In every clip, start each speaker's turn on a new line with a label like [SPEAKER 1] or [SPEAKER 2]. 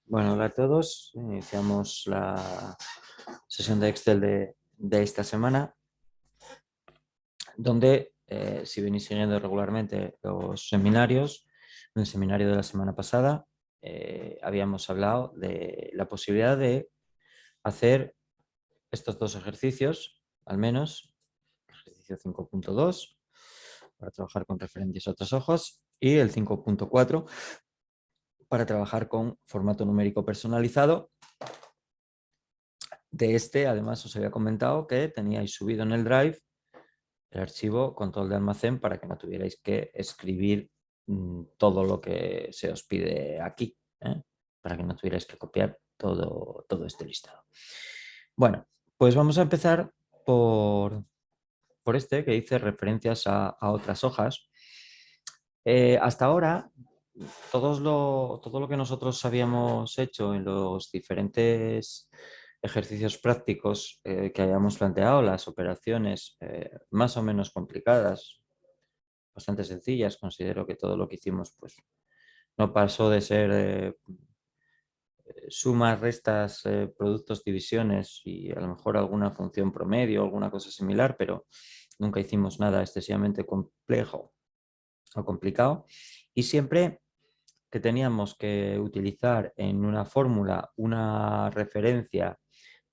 [SPEAKER 1] Bueno, hola a todos. Iniciamos la sesión de Excel de esta semana, donde si venís siguiendo regularmente los seminarios, en el seminario de la semana pasada habíamos hablado de la posibilidad de hacer estos dos ejercicios, al menos, ejercicio 5.2, para trabajar con referencias a otras hojas, y el 5.4, para trabajar con formato numérico personalizado. De este, además, os había comentado que teníais subido en el Drive el archivo control de almacén para que no tuvierais que escribir todo lo que se os pide aquí, ¿eh? Para que no tuvierais que copiar todo este listado. Bueno, pues vamos a empezar por este que dice referencias a otras hojas. Hasta ahora, todo lo que nosotros habíamos hecho en los diferentes ejercicios prácticos que hayamos planteado, las operaciones más o menos complicadas, bastante sencillas, considero que todo lo que hicimos pues, no pasó de ser sumas, restas, productos, divisiones y a lo mejor alguna función promedio, alguna cosa similar, pero nunca hicimos nada excesivamente complejo o complicado. Y siempre que teníamos que utilizar en una fórmula una referencia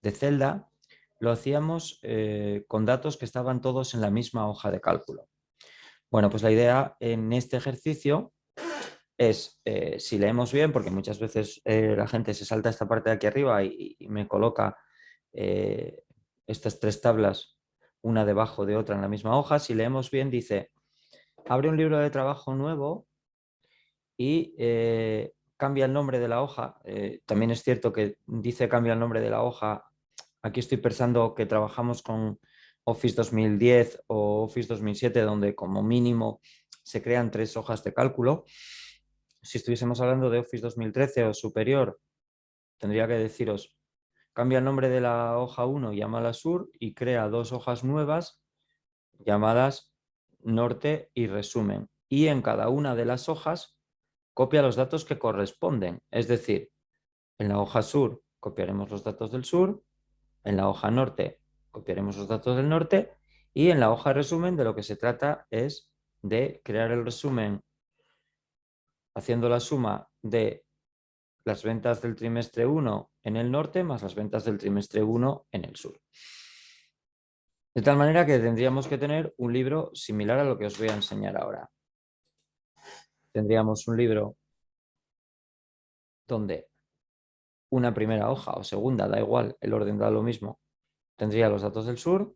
[SPEAKER 1] de celda, lo hacíamos con datos que estaban todos en la misma hoja de cálculo. Bueno, pues la idea en este ejercicio es, si leemos bien, porque muchas veces la gente se salta esta parte de aquí arriba y me coloca estas tres tablas una debajo de otra en la misma hoja, si leemos bien dice, abre un libro de trabajo nuevo y cambia el nombre de la hoja. También es cierto que dice cambia el nombre de la hoja. Aquí estoy pensando que trabajamos con Office 2010 o Office 2007, donde como mínimo se crean 3 hojas de cálculo. Si estuviésemos hablando de Office 2013 o superior, tendría que deciros, cambia el nombre de la hoja 1, llámala Sur, y crea 2 hojas nuevas llamadas Norte y Resumen. Y en cada una de las hojas copia los datos que corresponden. Es decir, en la hoja sur copiaremos los datos del sur, en la hoja norte copiaremos los datos del norte y en la hoja resumen de lo que se trata es de crear el resumen haciendo la suma de las ventas del trimestre 1 en el norte más las ventas del trimestre 1 en el sur. De tal manera que tendríamos que tener un libro similar a lo que os voy a enseñar ahora. Tendríamos un libro donde una primera hoja o segunda, da igual, el orden da lo mismo, tendría los datos del sur,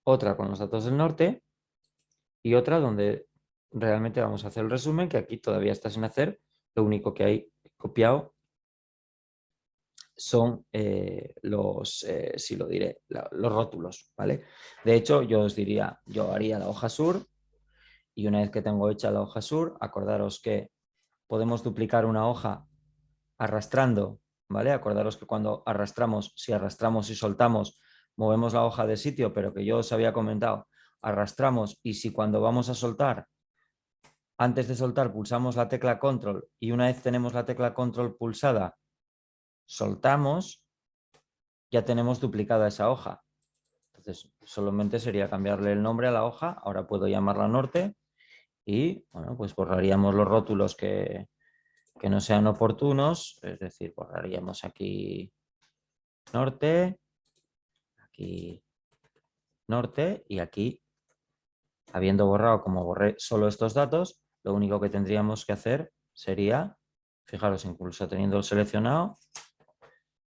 [SPEAKER 1] otra con los datos del norte y otra donde realmente vamos a hacer el resumen, que aquí todavía está sin hacer, lo único que hay copiado son si lo diré, los rótulos, ¿vale? De hecho, yo os diría, yo haría la hoja sur y una vez que tengo hecha la hoja sur, acordaros que podemos duplicar una hoja arrastrando, ¿vale? Acordaros que cuando arrastramos, si arrastramos y soltamos, movemos la hoja de sitio, pero que yo os había comentado, arrastramos y si cuando vamos a soltar, antes de soltar pulsamos la tecla control y una vez tenemos la tecla control pulsada, soltamos, ya tenemos duplicada esa hoja. Entonces, solamente sería cambiarle el nombre a la hoja, ahora puedo llamarla norte y, bueno, pues borraríamos los rótulos que no sean oportunos, es decir, borraríamos aquí norte, aquí norte y aquí, habiendo borrado como borré solo estos datos, lo único que tendríamos que hacer sería, fijaros, incluso teniendo seleccionado,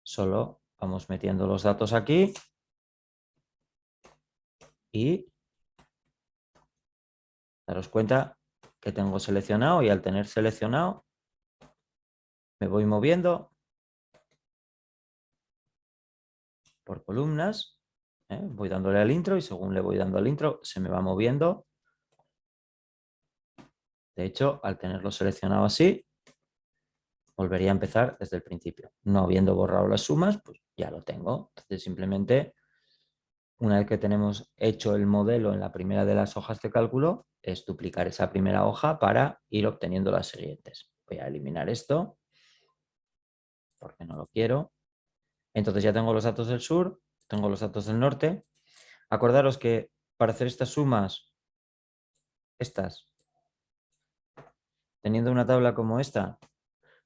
[SPEAKER 1] solo vamos metiendo los datos aquí y daros cuenta que tengo seleccionado y al tener seleccionado me voy moviendo por columnas, voy dándole al intro y según le voy dando al intro se me va moviendo. De hecho, al tenerlo seleccionado así, volvería a empezar desde el principio. No habiendo borrado las sumas, pues ya lo tengo. Entonces, simplemente, una vez que tenemos hecho el modelo en la primera de las hojas de cálculo, es duplicar esa primera hoja para ir obteniendo las siguientes. Voy a eliminar esto porque no lo quiero. Entonces ya tengo los datos del sur, tengo los datos del norte. Acordaros que para hacer estas sumas, teniendo una tabla como esta,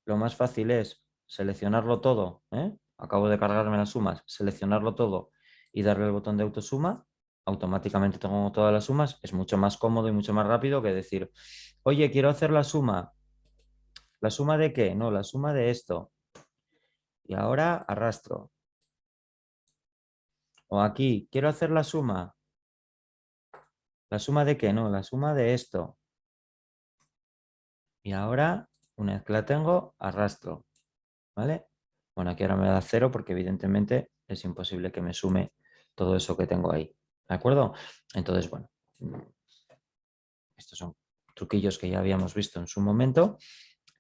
[SPEAKER 1] lo más fácil es seleccionarlo todo, ¿eh? Acabo de cargarme las sumas, seleccionarlo todo y darle el botón de autosuma. Automáticamente tengo todas las sumas. Es mucho más cómodo y mucho más rápido que decir, oye, quiero hacer la suma. ¿La suma de qué? No, la suma de esto. Y ahora arrastro. O aquí, quiero hacer la suma. ¿La suma de qué? No, la suma de esto. Y ahora, una vez que la tengo, arrastro. ¿Vale? Bueno, aquí ahora me da 0 porque evidentemente es imposible que me sume todo eso que tengo ahí. ¿De acuerdo? Entonces, bueno, estos son truquillos que ya habíamos visto en su momento.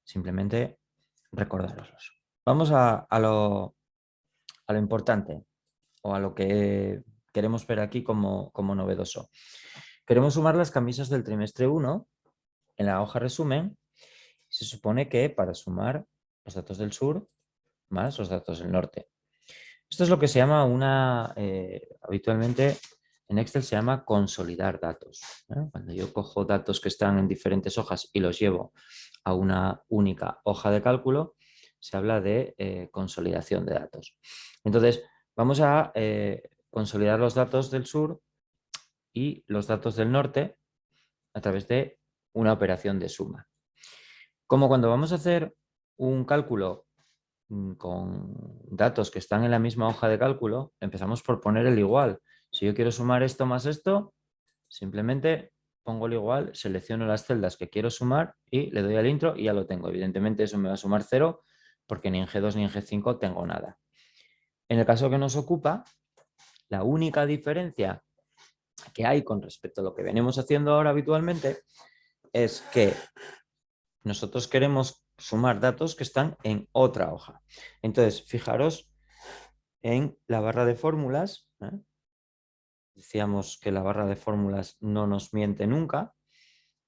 [SPEAKER 1] Simplemente recordároslos. Vamos a lo importante o a lo que queremos ver aquí como novedoso. Queremos sumar las camisas del trimestre 1 en la hoja resumen. Se supone que para sumar los datos del sur más los datos del norte. Esto es lo que se llama habitualmente en Excel se llama consolidar datos. Cuando yo cojo datos que están en diferentes hojas y los llevo a una única hoja de cálculo, se habla de consolidación de datos. Entonces, vamos a consolidar los datos del sur y los datos del norte a través de una operación de suma. Como cuando vamos a hacer un cálculo con datos que están en la misma hoja de cálculo, empezamos por poner el igual. Si yo quiero sumar esto más esto, simplemente pongo el igual, selecciono las celdas que quiero sumar y le doy al intro y ya lo tengo. Evidentemente eso me va a sumar 0 porque ni en G2 ni en G5 tengo nada. En el caso que nos ocupa, la única diferencia que hay con respecto a lo que venimos haciendo ahora habitualmente es que nosotros queremos sumar datos que están en otra hoja. Entonces, fijaros en la barra de fórmulas. Decíamos que la barra de fórmulas no nos miente nunca.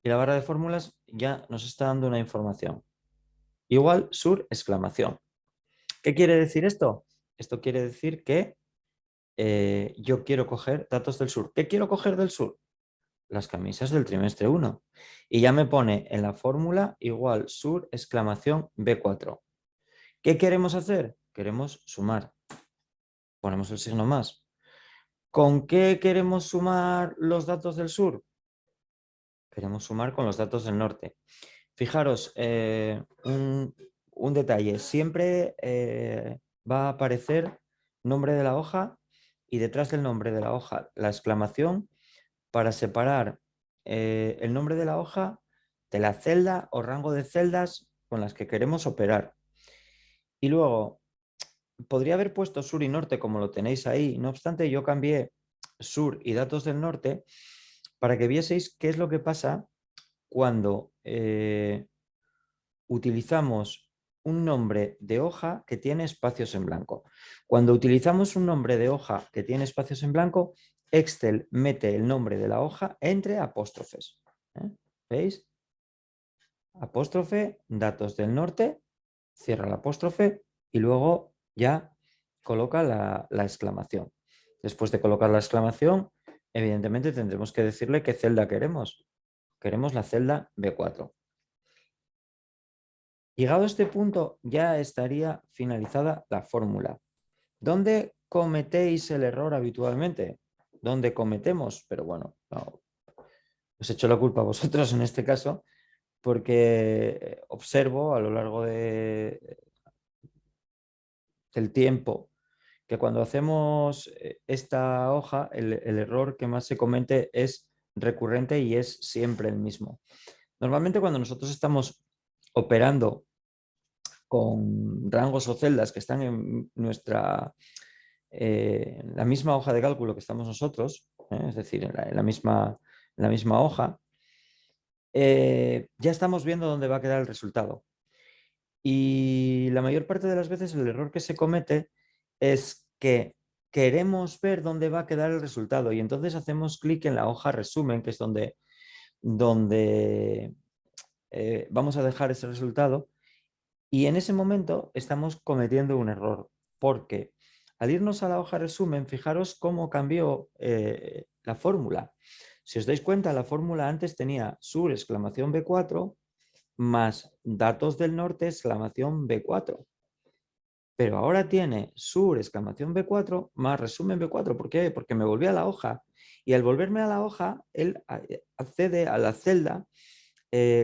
[SPEAKER 1] Y la barra de fórmulas ya nos está dando una información. Igual sur exclamación. ¿Qué quiere decir esto? Esto quiere decir que yo quiero coger datos del sur. ¿Qué quiero coger del sur? Las camisas del trimestre 1. Y ya me pone en la fórmula igual sur exclamación B4. ¿Qué queremos hacer? Queremos sumar. Ponemos el signo más. ¿Con qué queremos sumar los datos del sur? Queremos sumar con los datos del norte. Fijaros, un detalle. Siempre va a aparecer nombre de la hoja y detrás del nombre de la hoja la exclamación para separar el nombre de la hoja de la celda o rango de celdas con las que queremos operar. Y luego, podría haber puesto sur y norte como lo tenéis ahí. No obstante, yo cambié sur y datos del norte para que vieseis qué es lo que pasa cuando utilizamos un nombre de hoja que tiene espacios en blanco. Cuando utilizamos un nombre de hoja que tiene espacios en blanco, Excel mete el nombre de la hoja entre apóstrofes. ¿Veis? Apóstrofe, datos del norte, cierra la apóstrofe y luego ya coloca la exclamación. Después de colocar la exclamación, evidentemente tendremos que decirle qué celda queremos. Queremos la celda B4. Llegado a este punto, ya estaría finalizada la fórmula. ¿Dónde cometéis el error habitualmente? ¿Dónde cometemos? Pero bueno, no, os echo la culpa a vosotros en este caso, porque observo a lo largo del tiempo que cuando hacemos esta hoja, el error que más se comete es recurrente y es siempre el mismo. Normalmente cuando nosotros estamos operando con rangos o celdas que están en la misma hoja de cálculo que estamos nosotros, es decir, en la misma hoja, ya estamos viendo dónde va a quedar el resultado. Y la mayor parte de las veces el error que se comete es que queremos ver dónde va a quedar el resultado y entonces hacemos clic en la hoja resumen, que es donde vamos a dejar ese resultado. Y en ese momento estamos cometiendo un error, porque al irnos a la hoja resumen, fijaros cómo cambió la fórmula. Si os dais cuenta, la fórmula antes tenía sur exclamación B4 más datos del norte exclamación B4. Pero ahora tiene sur exclamación B4 más resumen B4. ¿Por qué? Porque me volví a la hoja. Y al volverme a la hoja, él accede a la celda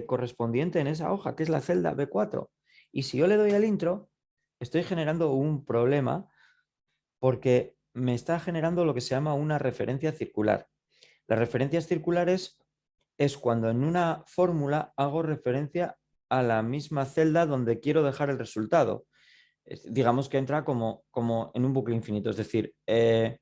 [SPEAKER 1] correspondiente en esa hoja, que es la celda B4. Y si yo le doy al intro, estoy generando un problema porque me está generando lo que se llama una referencia circular. Las referencias circulares es cuando en una fórmula hago referencia a la misma celda donde quiero dejar el resultado. Digamos que entra como en un bucle infinito, es decir, en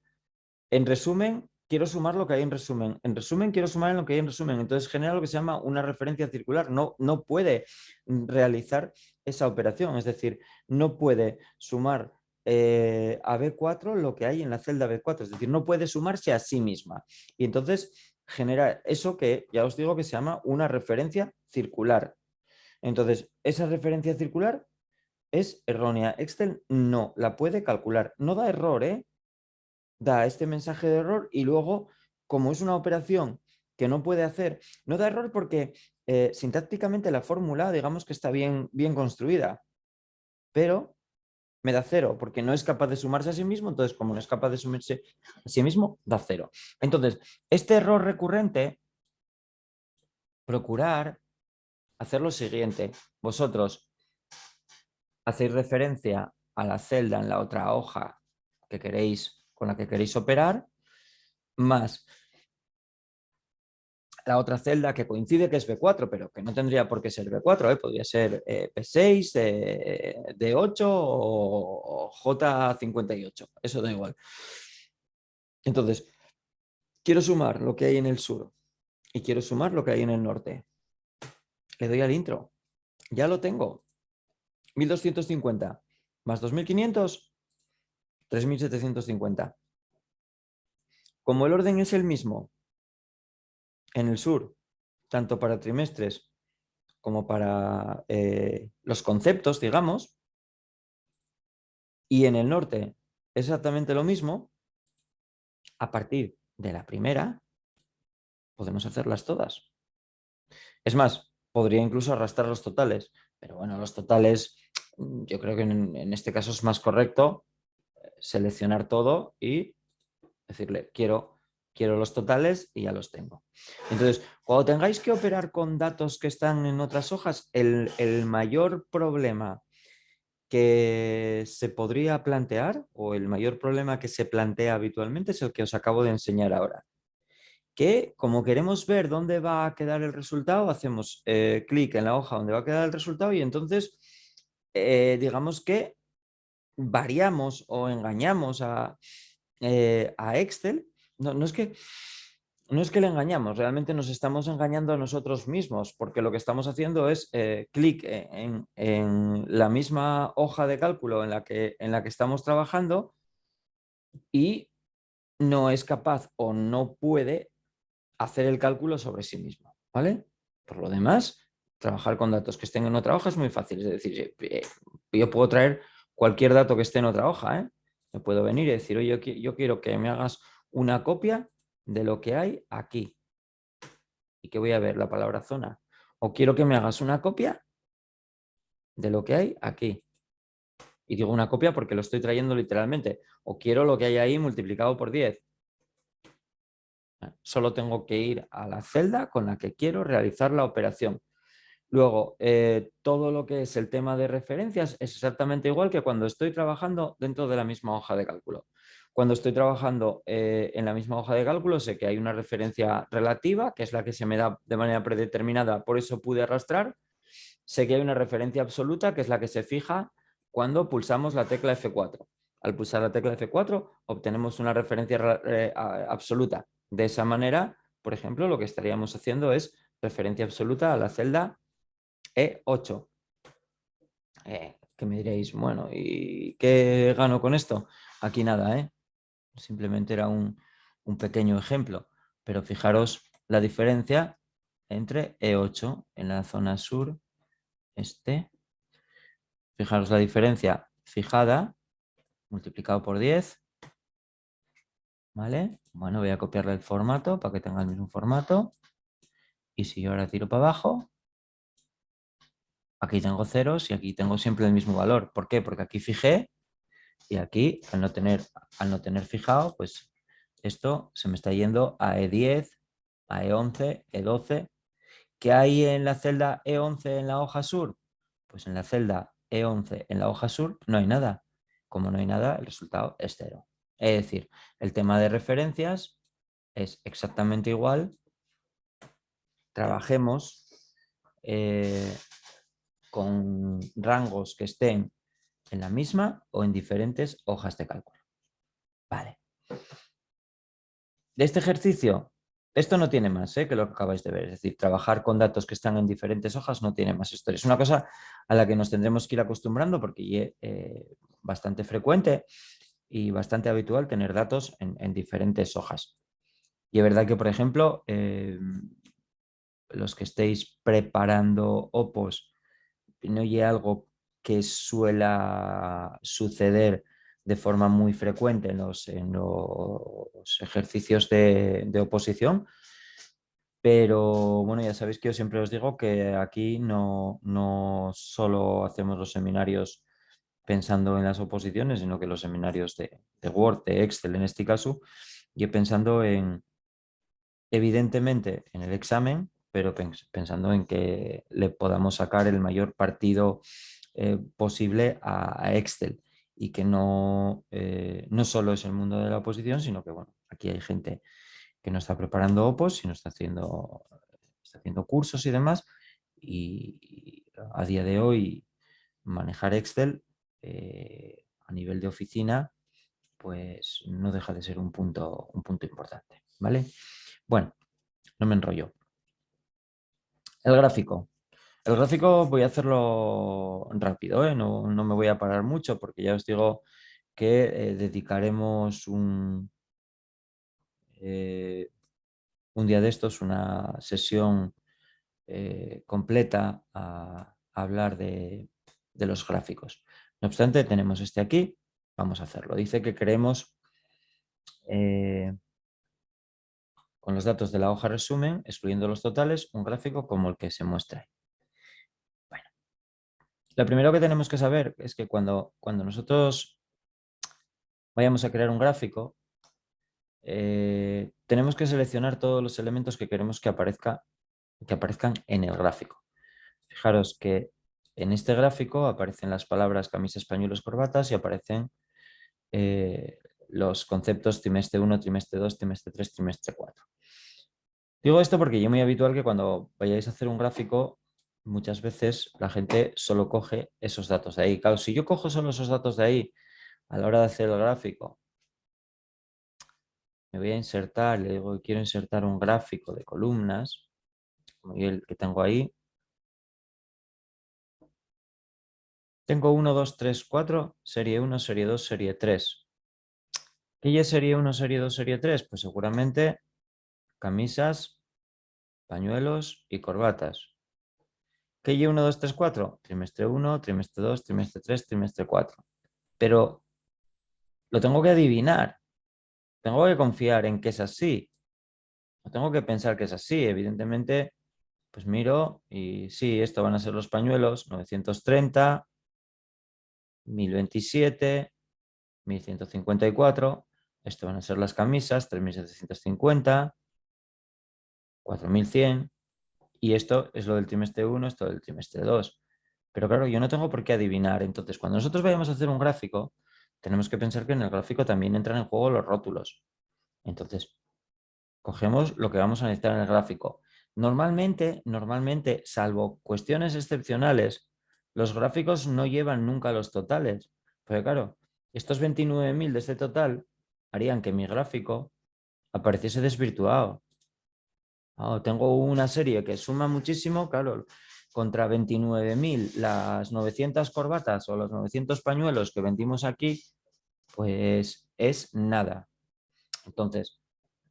[SPEAKER 1] resumen, quiero sumar lo que hay en resumen. En resumen, quiero sumar en lo que hay en resumen. Entonces genera lo que se llama una referencia circular. No puede realizar esa operación. Es decir, no puede sumar a B4 lo que hay en la celda B4. Es decir, no puede sumarse a sí misma. Y entonces genera eso que ya os digo que se llama una referencia circular. Entonces, esa referencia circular es errónea. Excel no la puede calcular. No da error, ¿eh? Da este mensaje de error y luego, como es una operación que no puede hacer, no da error porque sintácticamente la fórmula, digamos que está bien construida, pero me da cero porque no es capaz de sumarse a sí mismo, entonces como no es capaz de sumarse a sí mismo, da cero. Entonces, este error recurrente, procurar hacer lo siguiente. Vosotros hacéis referencia a la celda en la otra hoja que queréis, con la que queréis operar, más la otra celda que coincide que es B4, pero que no tendría por qué ser B4, podría ser P6, D8 o J58, eso da igual. Entonces, quiero sumar lo que hay en el sur y quiero sumar lo que hay en el norte. Le doy al intro, ya lo tengo. 1250 más 2500, 3750. Como el orden es el mismo en el sur, tanto para trimestres como para los conceptos, digamos, y en el norte exactamente lo mismo, a partir de la primera podemos hacerlas todas. Es más, podría incluso arrastrar los totales, pero bueno, los totales yo creo que en este caso es más correcto seleccionar todo y decirle quiero los totales y ya los tengo. Entonces, cuando tengáis que operar con datos que están en otras hojas, el mayor problema que se podría plantear, o el mayor problema que se plantea habitualmente, es el que os acabo de enseñar ahora. Que como queremos ver dónde va a quedar el resultado, hacemos clic en la hoja donde va a quedar el resultado y entonces digamos que variamos o engañamos a Excel. No es que le engañamos, realmente nos estamos engañando a nosotros mismos, porque lo que estamos haciendo es clic en la misma hoja de cálculo en la que estamos trabajando y no es capaz o no puede hacer el cálculo sobre sí mismo, ¿vale? Por lo demás, trabajar con datos que estén en otra hoja es muy fácil, es decir, yo puedo traer cualquier dato que esté en otra hoja, ¿eh? Me puedo venir y decir, oye, yo quiero que me hagas una copia de lo que hay aquí y que voy a ver la palabra zona. O quiero que me hagas una copia de lo que hay aquí. Y digo una copia porque lo estoy trayendo literalmente. O quiero lo que hay ahí multiplicado por 10. Solo tengo que ir a la celda con la que quiero realizar la operación. Luego, todo lo que es el tema de referencias es exactamente igual que cuando estoy trabajando dentro de la misma hoja de cálculo. Cuando estoy trabajando en la misma hoja de cálculo, sé que hay una referencia relativa, que es la que se me da de manera predeterminada, por eso pude arrastrar. Sé que hay una referencia absoluta, que es la que se fija cuando pulsamos la tecla F4. Al pulsar la tecla F4 obtenemos una referencia absoluta. De esa manera, por ejemplo, lo que estaríamos haciendo es referencia absoluta a la celda E8. Que me diréis, bueno, ¿y qué gano con esto? Aquí nada, ¿eh? Simplemente era un pequeño ejemplo. Pero fijaros la diferencia entre E8 en la zona sur, este, Fijaros la diferencia fijada, multiplicado por 10. ¿Vale? Bueno, voy a copiarle el formato para que tenga el mismo formato. Y si yo ahora tiro para abajo, aquí tengo ceros y aquí tengo siempre el mismo valor. ¿Por qué? Porque aquí fijé y aquí, al no tener fijado, pues esto se me está yendo a E10, a E11, E12. ¿Qué hay en la celda E11 en la hoja sur? Pues en la celda E11 en la hoja sur no hay nada. Como no hay nada, el resultado es 0. Es decir, el tema de referencias es exactamente igual. Trabajemos con rangos que estén en la misma o en diferentes hojas de cálculo. Vale. De este ejercicio, esto no tiene más que lo que acabáis de ver. Es decir, trabajar con datos que están en diferentes hojas no tiene más historia. Es una cosa a la que nos tendremos que ir acostumbrando porque es bastante frecuente y bastante habitual tener datos en diferentes hojas. Y es verdad que, por ejemplo, los que estéis preparando opos, no hay algo que suela suceder de forma muy frecuente en los ejercicios de oposición, pero bueno, ya sabéis que yo siempre os digo que aquí no solo hacemos los seminarios pensando en las oposiciones, sino que los seminarios de Word, de Excel en este caso, yo pensando evidentemente en el examen, pero pensando en que le podamos sacar el mayor partido posible a Excel y que no solo es el mundo de la oposición, sino que bueno, aquí hay gente que no está preparando OPOS, sino está haciendo cursos y demás, y a día de hoy manejar Excel a nivel de oficina pues no deja de ser un punto importante, ¿vale? Bueno, no me enrollo. El gráfico. El gráfico voy a hacerlo rápido, ¿eh? No me voy a parar mucho porque ya os digo que dedicaremos un día de estos, una sesión completa a hablar de los gráficos. No obstante, tenemos este aquí, vamos a hacerlo. Dice que queremos, con los datos de la hoja resumen, excluyendo los totales, un gráfico como el que se muestra ahí. Bueno, lo primero que tenemos que saber es que cuando nosotros vayamos a crear un gráfico, tenemos que seleccionar todos los elementos que queremos que aparezcan en el gráfico. Fijaros que en este gráfico aparecen las palabras camisas, pañuelos, corbatas y aparecen los conceptos trimestre 1, trimestre 2, trimestre 3, trimestre 4. Digo esto porque es muy habitual que cuando vayáis a hacer un gráfico, muchas veces la gente solo coge esos datos de ahí. Claro, si yo cojo solo esos datos de ahí a la hora de hacer el gráfico, me voy a insertar, le digo que quiero insertar un gráfico de columnas, como el que tengo ahí. Tengo 1, 2, 3, 4, serie 1, serie 2, serie 3. ¿Qué es serie 1, serie 2, serie 3? Pues seguramente camisas, pañuelos y corbatas. ¿Qué y 1, 2, 3, 4? Trimestre 1, trimestre 2, trimestre 3, trimestre 4. Pero lo tengo que adivinar. Tengo que confiar en que es así. No tengo que pensar que es así. Evidentemente, pues miro y sí, esto van a ser los pañuelos 930, 1027, 1154. Esto van a ser las camisas 3750, 4100. Y esto es lo del trimestre 1, esto del trimestre 2. Pero claro, yo no tengo por qué adivinar. Entonces, cuando nosotros vayamos a hacer un gráfico, tenemos que pensar que en el gráfico también entran en juego los rótulos. Entonces, cogemos lo que vamos a necesitar en el gráfico. Normalmente, salvo cuestiones excepcionales, los gráficos no llevan nunca los totales. Porque claro, estos 29.000 de este total harían que mi gráfico apareciese desvirtuado. Tengo una serie que suma muchísimo, claro, contra 29.000, las 900 corbatas o los 900 pañuelos que vendimos aquí, pues es nada. Entonces,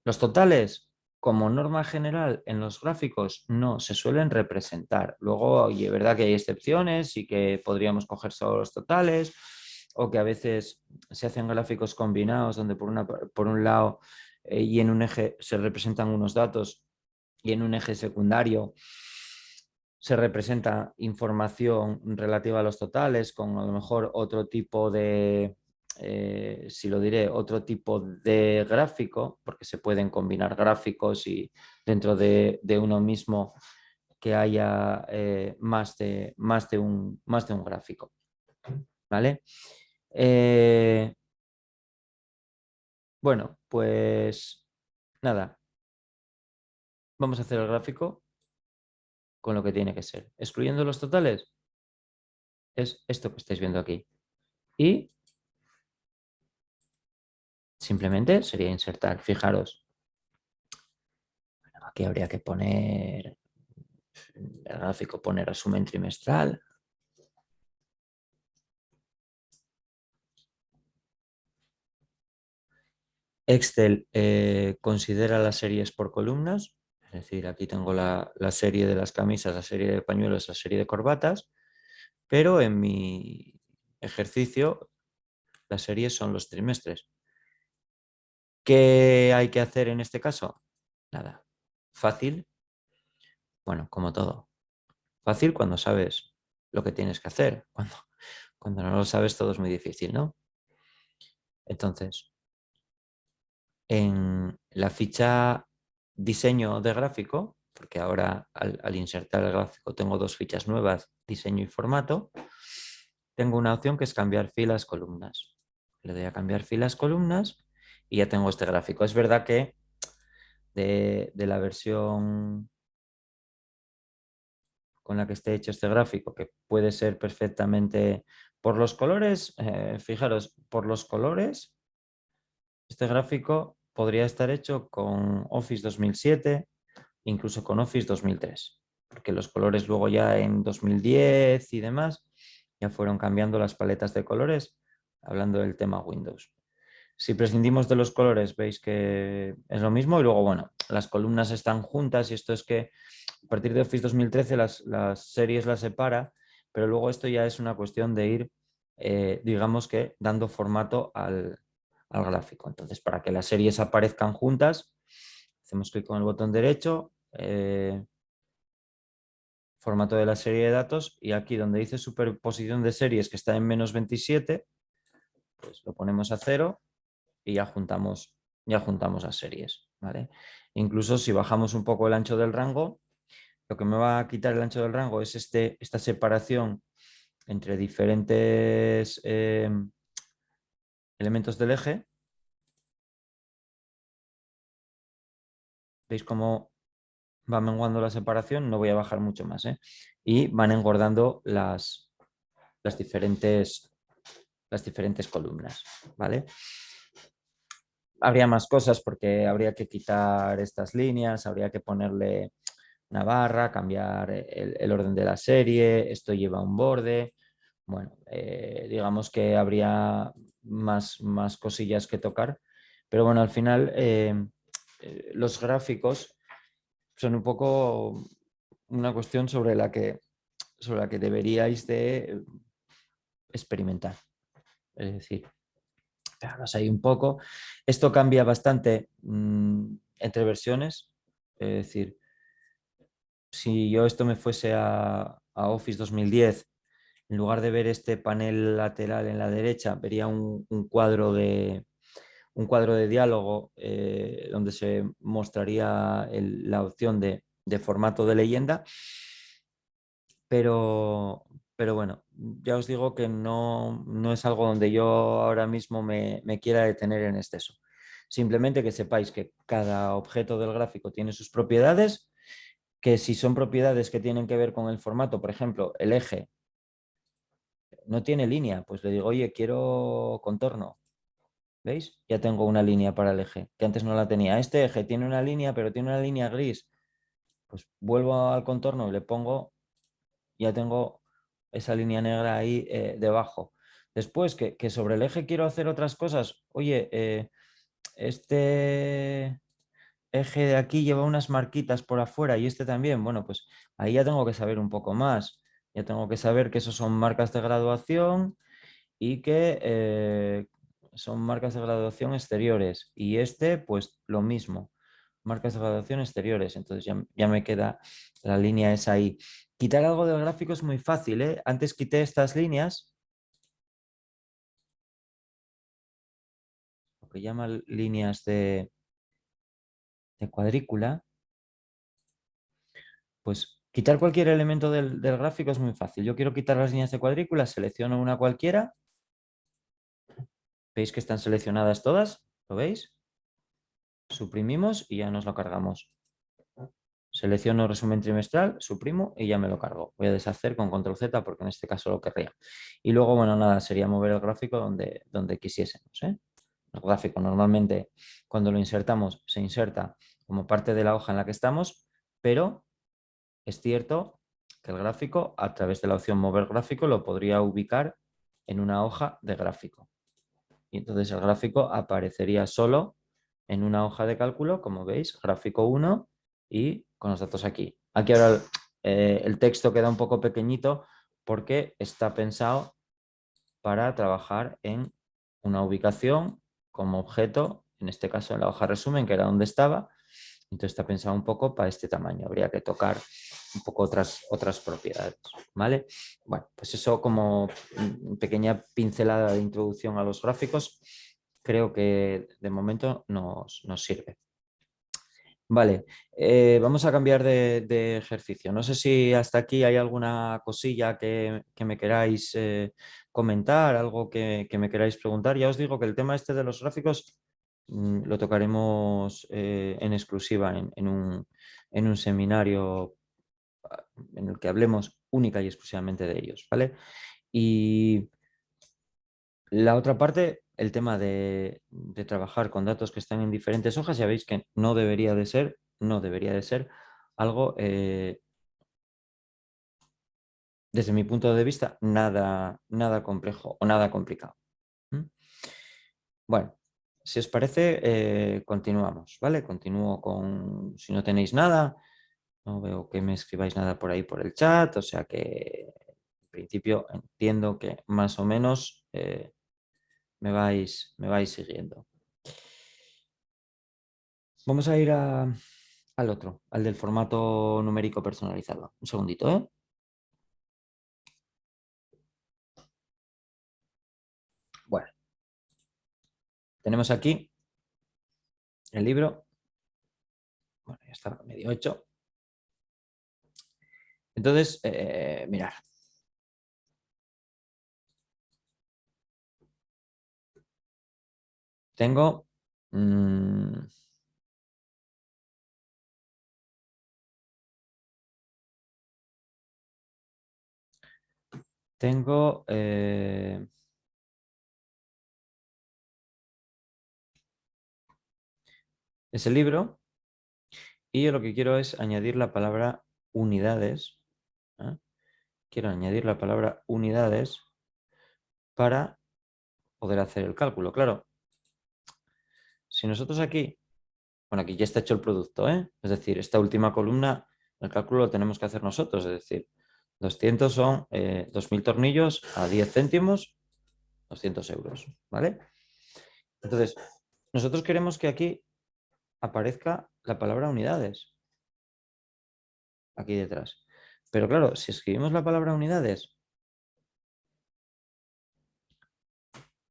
[SPEAKER 1] los totales como norma general, en los gráficos no se suelen representar. Luego, oye, es verdad que hay excepciones y que podríamos coger solo los totales, o que a veces se hacen gráficos combinados donde por un lado y en un eje se representan unos datos y en un eje secundario se representa información relativa a los totales con a lo mejor otro tipo de, si lo diré, otro tipo de gráfico, porque se pueden combinar gráficos y dentro de uno mismo que haya más de un gráfico. ¿Vale? Bueno, pues nada, vamos a hacer el gráfico con lo que tiene que ser. Excluyendo los totales, es esto que estáis viendo aquí. Y simplemente sería insertar. Fijaros, aquí habría que poner el gráfico, poner resumen trimestral. Excel considera las series por columnas, es decir, aquí tengo la serie de las camisas, la serie de pañuelos, la serie de corbatas, pero en mi ejercicio las series son los trimestres. ¿Qué hay que hacer en este caso? Nada, fácil, bueno, como todo. Fácil cuando sabes lo que tienes que hacer. Cuando no lo sabes todo es muy difícil, ¿no? Entonces, en la ficha diseño de gráfico, porque ahora al insertar el gráfico tengo dos fichas nuevas, diseño y formato, tengo una opción que es cambiar filas, columnas. Le doy a cambiar filas, columnas y ya tengo este gráfico. Es verdad que de la versión con la que esté hecho este gráfico, que puede ser perfectamente por los colores, fijaros, por los colores, este gráfico podría estar hecho con Office 2007, incluso con Office 2003, porque los colores luego ya en 2010 y demás ya fueron cambiando las paletas de colores, hablando del tema Windows. Si prescindimos de los colores, veis que es lo mismo y luego, bueno, las columnas están juntas y esto es que a partir de Office 2013 las series las separa, pero luego esto ya es una cuestión de ir, digamos que, dando formato al gráfico. Entonces, para que las series aparezcan juntas, hacemos clic con el botón derecho, formato de la serie de datos y aquí donde dice superposición de series que está en -27, pues lo ponemos a 0 y ya juntamos las series. ¿Vale? Incluso si bajamos un poco el ancho del rango, lo que me va a quitar el ancho del rango es esta separación entre diferentes elementos del eje. ¿Veis cómo va menguando la separación? No voy a bajar mucho más. Y van engordando las diferentes, las diferentes columnas. ¿Vale? Habría más cosas porque habría que quitar estas líneas, habría que ponerle una barra, cambiar el orden de la serie, esto lleva un borde. Bueno, digamos que habría más cosillas que tocar, pero bueno, al final los gráficos son un poco una cuestión sobre la que deberíais de experimentar. Es decir, fijaros ahí un poco. Esto cambia bastante entre versiones. Es decir, si yo esto me fuese a Office 2010, en lugar de ver este panel lateral en la derecha, vería un cuadro de diálogo donde se mostraría la opción de formato de leyenda, pero bueno, ya os digo que no es algo donde yo ahora mismo me quiera detener en exceso. Simplemente que sepáis que cada objeto del gráfico tiene sus propiedades, que si son propiedades que tienen que ver con el formato, por ejemplo, el eje no tiene línea, pues le digo, oye, quiero contorno. ¿Veis? Ya tengo una línea para el eje, que antes no la tenía. Este eje tiene una línea, pero tiene una línea gris. Pues vuelvo al contorno y le pongo, ya tengo esa línea negra ahí debajo. Después, que sobre el eje quiero hacer otras cosas. Oye, este, eje de aquí lleva unas marquitas por afuera y este también, bueno, pues ahí ya tengo que saber un poco más. Ya tengo que saber que esos son marcas de graduación y que son marcas de graduación exteriores. Y este, pues lo mismo, marcas de graduación exteriores. Entonces ya me queda la línea esa ahí. Quitar algo del gráfico es muy fácil, ¿eh? Antes quité estas líneas, lo que llaman líneas de cuadrícula. Pues quitar cualquier elemento del gráfico es muy fácil. Yo quiero quitar las líneas de cuadrícula, selecciono una cualquiera. ¿Veis que están seleccionadas todas? ¿Lo veis? Suprimimos y ya nos lo cargamos. Selecciono resumen trimestral, suprimo y ya me lo cargo. Voy a deshacer con control Z porque en este caso lo querría. Y luego, bueno, nada, sería mover el gráfico donde quisiésemos, ¿eh? El gráfico normalmente cuando lo insertamos se inserta como parte de la hoja en la que estamos, pero es cierto que el gráfico, a través de la opción mover gráfico, lo podría ubicar en una hoja de gráfico. Y entonces el gráfico aparecería solo en una hoja de cálculo, como veis, gráfico 1 y con los datos aquí. Aquí ahora el texto queda un poco pequeñito porque está pensado para trabajar en una ubicación como objeto, en este caso en la hoja resumen, que era donde estaba. Entonces está pensado un poco para este tamaño. Habría que tocar un poco otras propiedades, ¿vale? Bueno, pues eso como pequeña pincelada de introducción a los gráficos, creo que de momento nos sirve. Vale, vamos a cambiar de ejercicio. No sé si hasta aquí hay alguna cosilla que me queráis comentar, algo que me queráis preguntar. Ya os digo que el tema este de los gráficos lo tocaremos en exclusiva en un seminario en el que hablemos única y exclusivamente de ellos, ¿vale? Y la otra parte, el tema de trabajar con datos que están en diferentes hojas, ya veis que no debería de ser algo, desde mi punto de vista, nada complejo o nada complicado. ¿Mm? Bueno, si os parece, continuamos, ¿vale? Continúo con, si no tenéis nada, no veo que me escribáis nada por ahí por el chat, o sea que en principio entiendo que más o menos me vais siguiendo. Vamos a ir al otro, al del formato numérico personalizado. Un segundito, ¿eh? Bueno, tenemos aquí el libro. Bueno, ya está medio hecho. Entonces, mirad. Tengo... mm, tengo... ese libro y yo lo que quiero es añadir la palabra unidades. ¿Eh? Quiero añadir la palabra unidades para poder hacer el cálculo. Claro, si nosotros aquí, bueno, aquí ya está hecho el producto, ¿eh? Es decir, esta última columna, el cálculo lo tenemos que hacer nosotros, es decir, 200 son 2.000 tornillos a 10 céntimos, 200 euros, ¿vale? Entonces, nosotros queremos que aquí aparezca la palabra unidades, aquí detrás. Pero claro, si escribimos la palabra unidades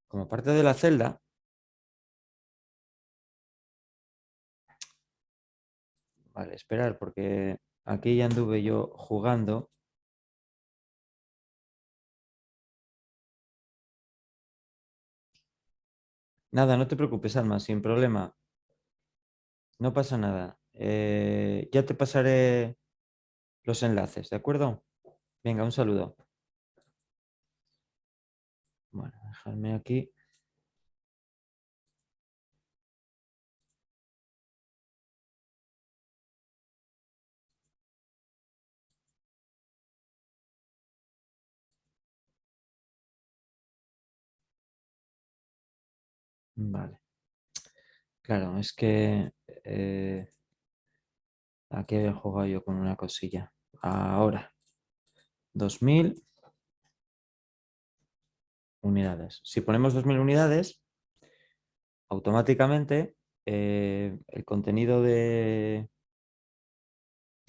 [SPEAKER 1] como parte de la celda, vale, esperar, porque aquí ya anduve yo jugando. Nada, no te preocupes, Alma, sin problema, no pasa nada. Ya te pasaré los enlaces, ¿de acuerdo? Venga, un saludo. Bueno, dejarme aquí. Vale. Claro, es que Aquí había jugado yo con una cosilla. Ahora, 2000 unidades. Si ponemos 2000 unidades, automáticamente el contenido de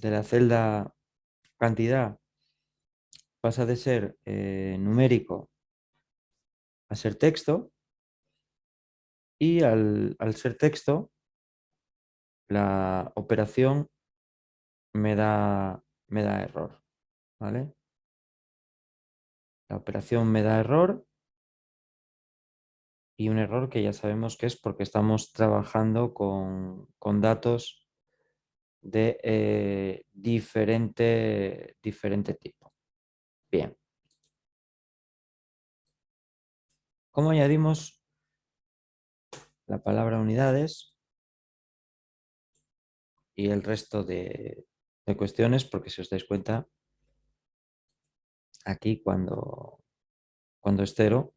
[SPEAKER 1] la celda cantidad pasa de ser numérico a ser texto, y al ser texto, la operación me da error, ¿vale? La operación me da error, y un error que ya sabemos que es porque estamos trabajando con datos de diferente tipo. Bien. ¿Cómo añadimos la palabra unidades y el resto de cuestiones? Porque si os dais cuenta, aquí cuando es cero,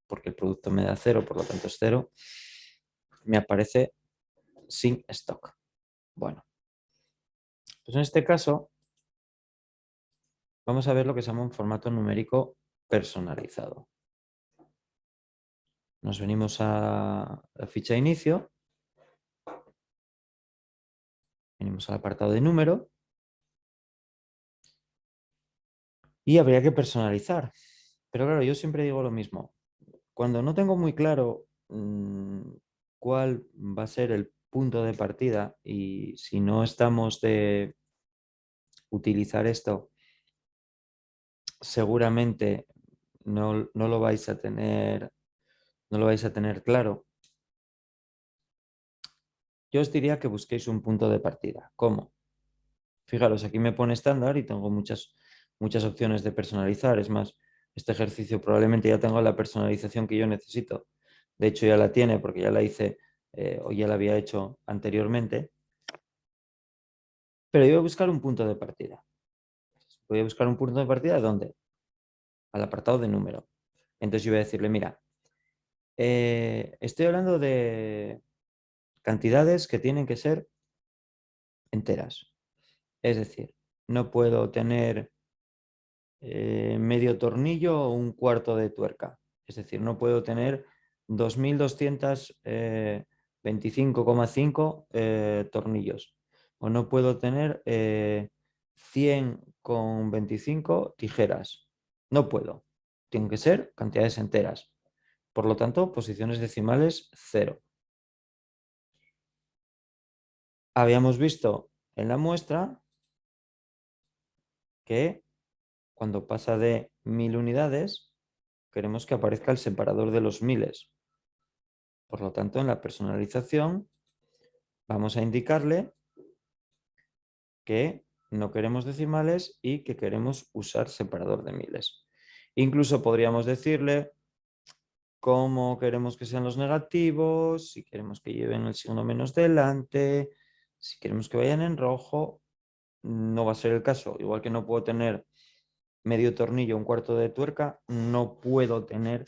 [SPEAKER 1] porque el producto me da cero, por lo tanto es cero, me aparece sin stock. Bueno, pues en este caso vamos a ver lo que se llama un formato numérico personalizado. Nos venimos a la ficha de inicio, venimos al apartado de número y habría que personalizar. Pero claro, yo siempre digo lo mismo. Cuando no tengo muy claro cuál va a ser el punto de partida, y si no estamos de utilizar esto, seguramente no lo vais a tener, no lo vais a tener claro. Yo os diría que busquéis un punto de partida. ¿Cómo? Fijaros, aquí me pone estándar y tengo muchas opciones de personalizar. Es más, este ejercicio probablemente ya tenga la personalización que yo necesito. De hecho, ya la tiene porque ya la hice o ya la había hecho anteriormente. Pero yo voy a buscar un punto de partida. Voy a buscar un punto de partida ¿dónde? Al apartado de número. Entonces yo voy a decirle, mira, estoy hablando de cantidades que tienen que ser enteras. Es decir, no puedo tener medio tornillo o un cuarto de tuerca. Es decir, no puedo tener 2225,5 tornillos. O no puedo tener 100,25 tijeras. No puedo. Tienen que ser cantidades enteras. Por lo tanto, posiciones decimales 0. Habíamos visto en la muestra que cuando pasa de 1000 unidades, queremos que aparezca el separador de los miles. Por lo tanto, en la personalización vamos a indicarle que no queremos decimales y que queremos usar separador de miles. Incluso podríamos decirle cómo queremos que sean los negativos, si queremos que lleven el signo menos delante, si queremos que vayan en rojo. No va a ser el caso. Igual que no puedo tener medio tornillo, un cuarto de tuerca, no puedo tener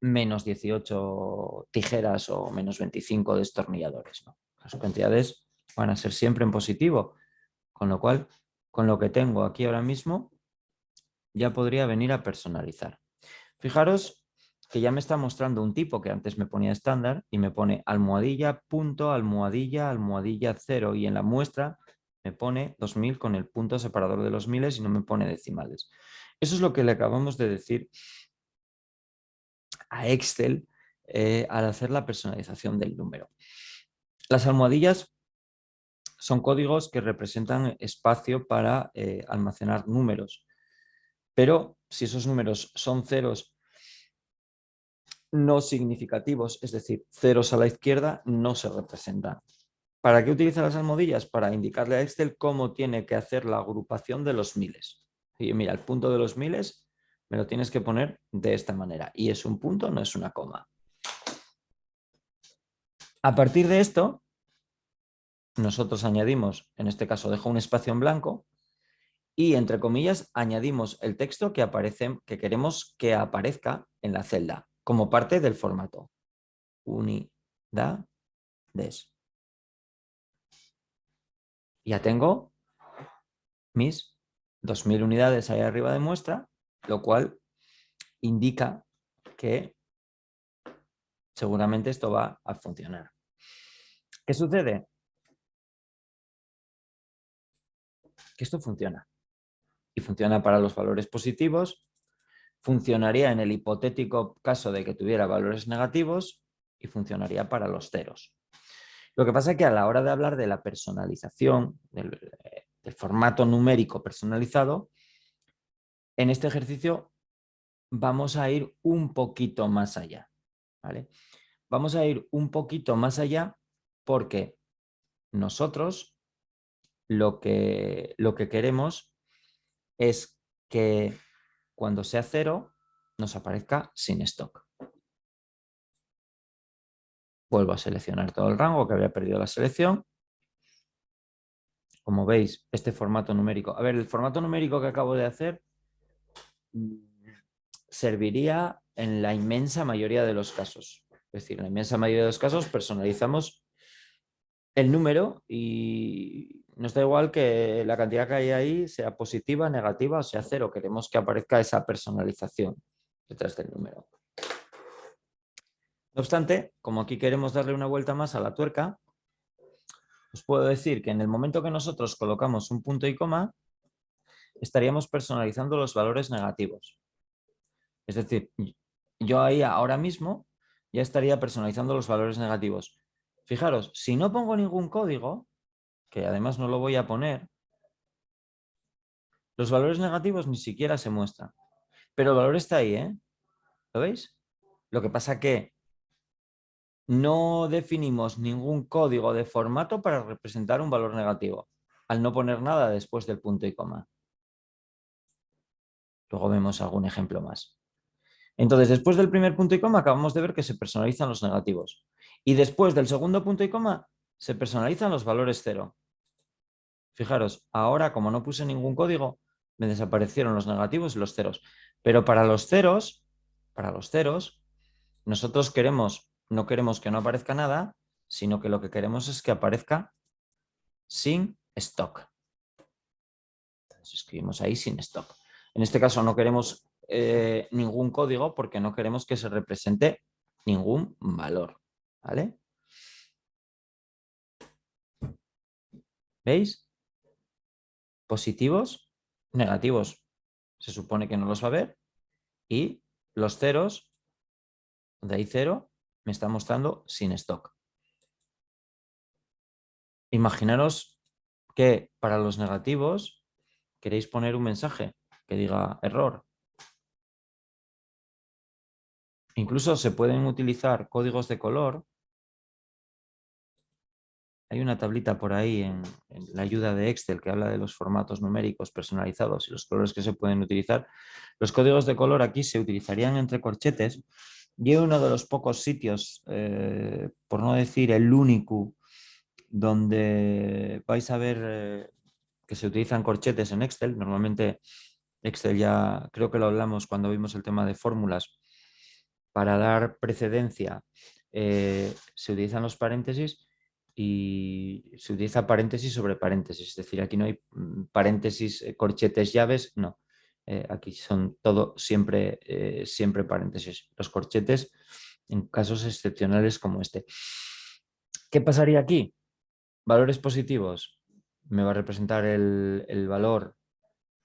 [SPEAKER 1] menos 18 tijeras o menos 25 destornilladores, ¿no? Las cantidades van a ser siempre en positivo, con lo cual, con lo que tengo aquí ahora mismo, ya podría venir a personalizar. Fijaros que ya me está mostrando un tipo que antes me ponía estándar y me pone almohadilla, punto, almohadilla, almohadilla 0, y en la muestra me pone 2000 con el punto separador de los miles y no me pone decimales. Eso es lo que le acabamos de decir a Excel al hacer la personalización del número. Las almohadillas son códigos que representan espacio para almacenar números, pero si esos números son ceros no significativos, es decir, ceros a la izquierda, no se representan. ¿Para qué utiliza las almohadillas? Para indicarle a Excel cómo tiene que hacer la agrupación de los miles. Y mira, el punto de los miles me lo tienes que poner de esta manera. Y es un punto, no es una coma. A partir de esto, nosotros añadimos, en este caso dejo un espacio en blanco, y entre comillas añadimos el texto que queremos que aparezca en la celda como parte del formato. unidades. Ya tengo mis 2000 unidades ahí arriba de muestra, lo cual indica que seguramente esto va a funcionar. ¿Qué sucede? Que esto funciona. Y funciona para los valores positivos, funcionaría en el hipotético caso de que tuviera valores negativos y funcionaría para los ceros. Lo que pasa es que a la hora de hablar de la personalización, del formato numérico personalizado, en este ejercicio vamos a ir un poquito más allá, ¿vale? Vamos a ir un poquito más allá porque nosotros lo que queremos es que cuando sea 0 nos aparezca sin stock. Vuelvo a seleccionar todo el rango que había perdido la selección. Como veis, este formato numérico. A ver, el formato numérico que acabo de hacer serviría en la inmensa mayoría de los casos. Es decir, en la inmensa mayoría de los casos personalizamos el número y nos da igual que la cantidad que hay ahí sea positiva, negativa o sea 0. Queremos que aparezca esa personalización detrás del número. No obstante, como aquí queremos darle una vuelta más a la tuerca, os puedo decir que en el momento que nosotros colocamos un punto y coma, estaríamos personalizando los valores negativos. Es decir, yo ahí ahora mismo ya estaría personalizando los valores negativos. Fijaros, si no pongo ningún código, que además no lo voy a poner, los valores negativos ni siquiera se muestran. Pero el valor está ahí, ¿eh? ¿Lo veis? Lo que pasa que no definimos ningún código de formato para representar un valor negativo, al no poner nada después del punto y coma. Luego vemos algún ejemplo más. Entonces, después del primer punto y coma, acabamos de ver que se personalizan los negativos. Y después del segundo punto y coma, se personalizan los valores 0. Fijaros, ahora como no puse ningún código, me desaparecieron los negativos y los ceros. Pero para los ceros, nosotros no queremos que no aparezca nada, sino que lo que queremos es que aparezca sin stock. Entonces escribimos ahí sin stock. En este caso no queremos ningún código porque no queremos que se represente ningún valor. ¿Vale? ¿Veis? Positivos, negativos, se supone que no los va a ver. Y los ceros, donde hay 0, me está mostrando sin stock. Imaginaros que para los negativos queréis poner un mensaje que diga error. Incluso se pueden utilizar códigos de color. Hay una tablita por ahí en la ayuda de Excel que habla de los formatos numéricos personalizados y los colores que se pueden utilizar. Los códigos de color aquí se utilizarían entre corchetes y uno de los pocos sitios, por no decir el único, donde vais a ver que se utilizan corchetes en Excel. Normalmente Excel ya creo que lo hablamos cuando vimos el tema de fórmulas. Para dar precedencia se utilizan los paréntesis y se utiliza paréntesis sobre paréntesis. Es decir, aquí no hay paréntesis, corchetes, llaves, no. Aquí son todo siempre paréntesis. Los corchetes en casos excepcionales como este. ¿Qué pasaría aquí? Valores positivos. Me va a representar el valor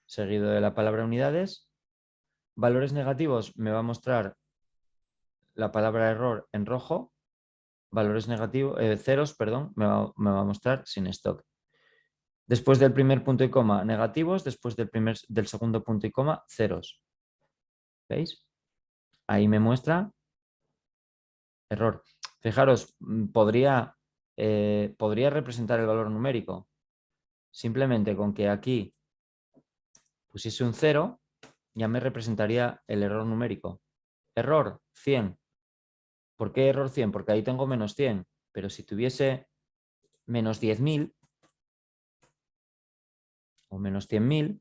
[SPEAKER 1] seguido de la palabra unidades. Valores negativos me va a mostrar la palabra error en rojo. Valores negativos, ceros, perdón, me va a mostrar sin stock. Después del primer punto y coma, negativos. Después del segundo punto y coma, ceros. ¿Veis? Ahí me muestra error. Fijaros, podría representar el valor numérico. Simplemente con que aquí pusiese un 0, ya me representaría el error numérico. Error 100. ¿Por qué error 100? Porque ahí tengo menos 100. Pero si tuviese menos 10.000 o menos 100.000,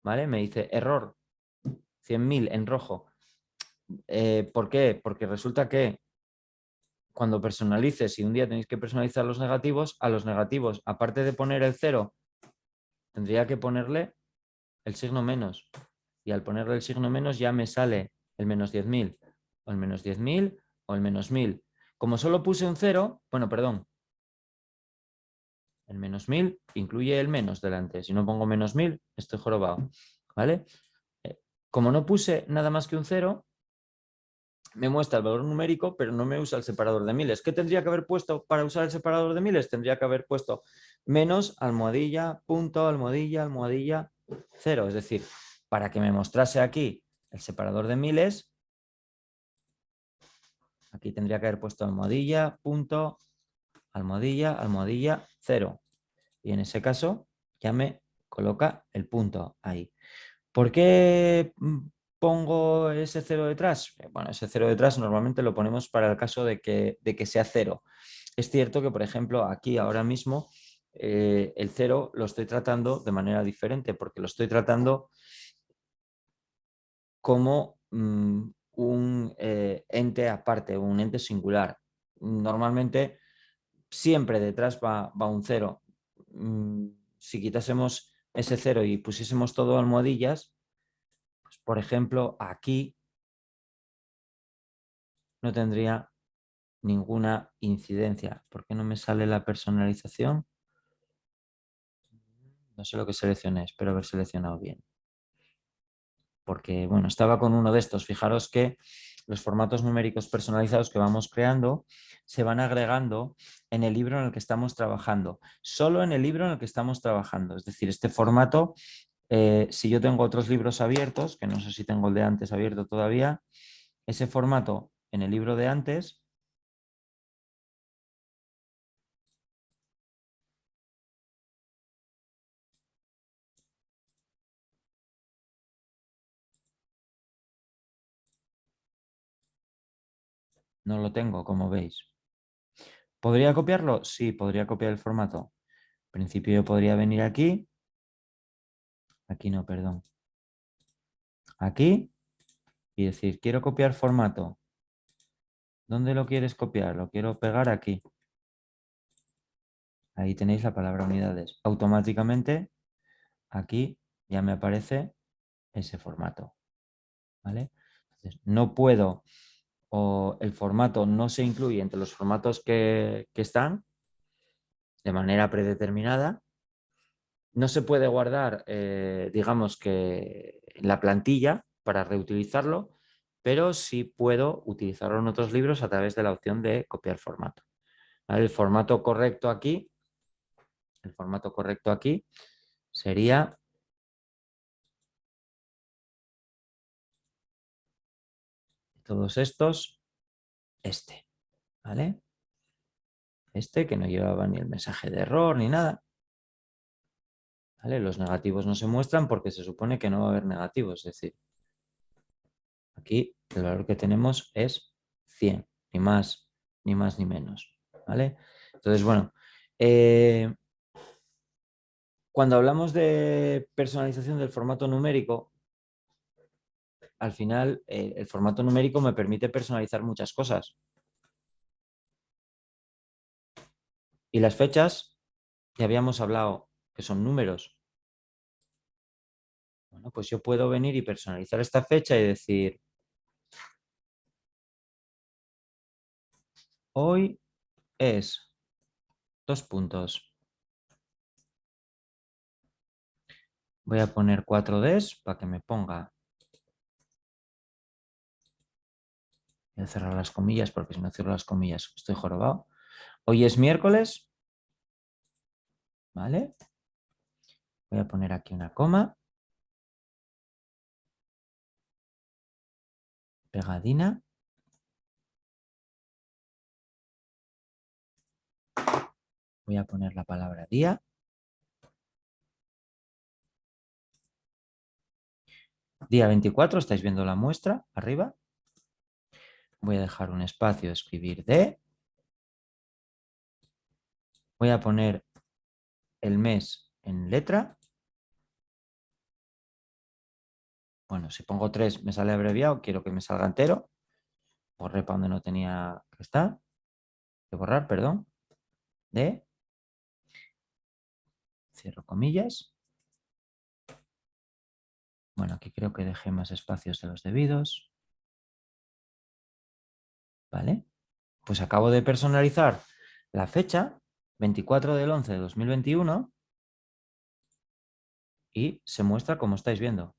[SPEAKER 1] ¿vale? Me dice error 100.000 en rojo. ¿Por qué? Porque resulta que cuando personalices, si un día tenéis que personalizar los negativos, a los negativos, aparte de poner el 0, tendría que ponerle el signo menos. Y al ponerle el signo menos ya me sale el menos 10.000, o el menos 10.000, o el menos 1.000. Como solo puse un 0, bueno, perdón, el menos 1.000 incluye el menos delante. Si no pongo menos 1.000, estoy jorobado. ¿Vale? Como no puse nada más que un 0, me muestra el valor numérico, pero no me usa el separador de miles. ¿Qué tendría que haber puesto para usar el separador de miles? Tendría que haber puesto menos, almohadilla, punto, almohadilla, almohadilla, 0. Es decir, para que me mostrase aquí el separador de miles, aquí tendría que haber puesto almohadilla, punto, almohadilla, almohadilla, 0. Y en ese caso ya me coloca el punto ahí. ¿Por qué pongo ese 0 detrás? Bueno, ese 0 detrás normalmente lo ponemos para el caso de que sea 0. Es cierto que, por ejemplo, aquí ahora mismo el 0 lo estoy tratando de manera diferente, porque lo estoy tratando como un ente aparte, un ente singular. Normalmente siempre detrás va un 0. Si quitásemos ese 0 y pusiésemos todo almohadillas, pues, por ejemplo, aquí no tendría ninguna incidencia. ¿Por qué no me sale la personalización? No sé lo que seleccioné, espero haber seleccionado bien. Porque, bueno, estaba con uno de estos. Fijaros que los formatos numéricos personalizados que vamos creando se van agregando en el libro en el que estamos trabajando. Solo en el libro en el que estamos trabajando. Es decir, este formato, si yo tengo otros libros abiertos, que no sé si tengo el de antes abierto todavía, ese formato en el libro de antes no lo tengo, como veis. ¿Podría copiarlo? Sí, podría copiar el formato. En principio yo podría venir aquí. Aquí no, perdón. Aquí y decir, quiero copiar formato. ¿Dónde lo quieres copiar? Lo quiero pegar aquí. Ahí tenéis la palabra unidades. Automáticamente aquí ya me aparece ese formato. ¿Vale? Entonces, no puedo, o el formato no se incluye entre los formatos que están de manera predeterminada. No se puede guardar, digamos que en la plantilla para reutilizarlo, pero sí puedo utilizarlo en otros libros a través de la opción de copiar formato. ¿Vale? El formato correcto aquí sería todos estos, este, ¿vale? Este que no llevaba ni el mensaje de error ni nada. ¿Vale? Los negativos no se muestran porque se supone que no va a haber negativos, es decir, aquí el valor que tenemos es 100, ni más ni menos. ¿Vale? Entonces, bueno, cuando hablamos de personalización del formato numérico, al final el formato numérico me permite personalizar muchas cosas. Y las fechas, ya habíamos hablado que son números. Bueno, pues yo puedo venir y personalizar esta fecha y decir, hoy es 2 puntos. Voy a poner 4Ds para que me ponga. Voy a cerrar las comillas porque si no cierro las comillas estoy jorobado. Hoy es miércoles. ¿Vale? Voy a poner aquí una coma. Pegadina. Voy a poner la palabra día. Día 24, estáis viendo la muestra arriba. Voy a dejar un espacio, escribir D. Voy a poner el mes en letra. Bueno, si pongo 3 me sale abreviado, quiero que me salga entero. Borré para donde no tenía que estar. de borrar, perdón, de, cierro comillas. Bueno, aquí creo que dejé más espacios de los debidos. ¿Vale? Pues acabo de personalizar la fecha, 24 del 11 de 2021, y se muestra como estáis viendo.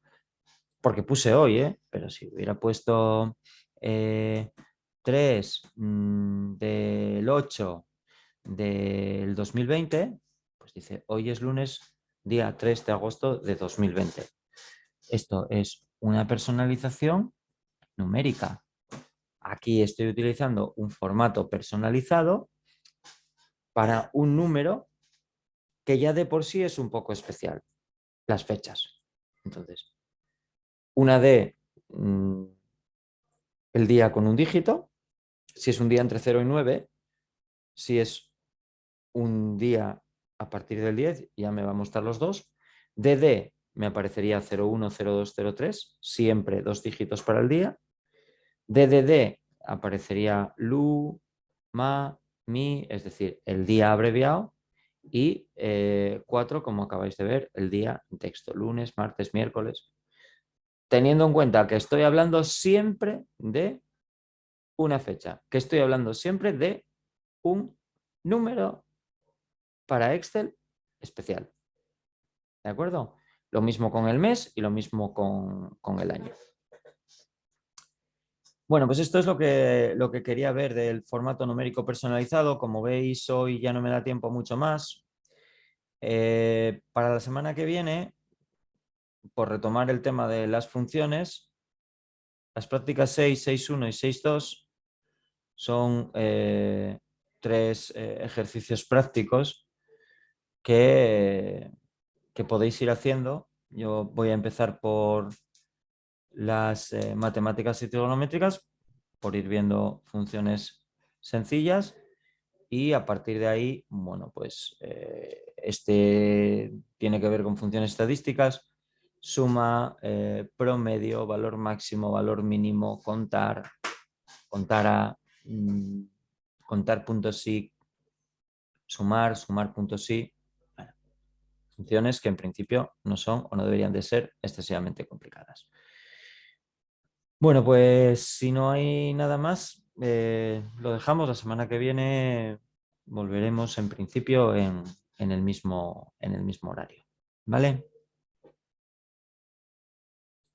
[SPEAKER 1] Porque puse hoy, ¿eh? Pero si hubiera puesto 3 del 8 del 2020, pues dice, hoy es lunes, día 3 de agosto de 2020. Esto es una personalización numérica. Aquí estoy utilizando un formato personalizado para un número que ya de por sí es un poco especial, las fechas. Entonces, una D, el día con un dígito, si es un día entre 0 y 9, si es un día a partir del 10, ya me va a mostrar los dos. DD me aparecería 01, 02, 03, siempre dos dígitos para el día. DDD aparecería LU, MA, MI, es decir, el día abreviado. Y 4, como acabáis de ver, el día en texto, lunes, martes, miércoles. Teniendo en cuenta que estoy hablando siempre de una fecha, que estoy hablando siempre de un número para Excel especial. ¿De acuerdo? Lo mismo con el mes y lo mismo con el año. Bueno, pues esto es lo que quería ver del formato numérico personalizado. Como veis, hoy ya no me da tiempo mucho más. Para la semana que viene, por retomar el tema de las funciones, las prácticas 6, 6.1 y 6.2 son tres ejercicios prácticos que podéis ir haciendo. Yo voy a empezar por las matemáticas y trigonométricas, por ir viendo funciones sencillas, y a partir de ahí, bueno, pues este tiene que ver con funciones estadísticas, suma, promedio, valor máximo, valor mínimo, contar, contar puntos sí, sumar puntos sí. Bueno, funciones que en principio no son o no deberían de ser excesivamente complicadas. Bueno, pues si no hay nada más, lo dejamos. La semana que viene volveremos en principio en el mismo horario. ¿Vale?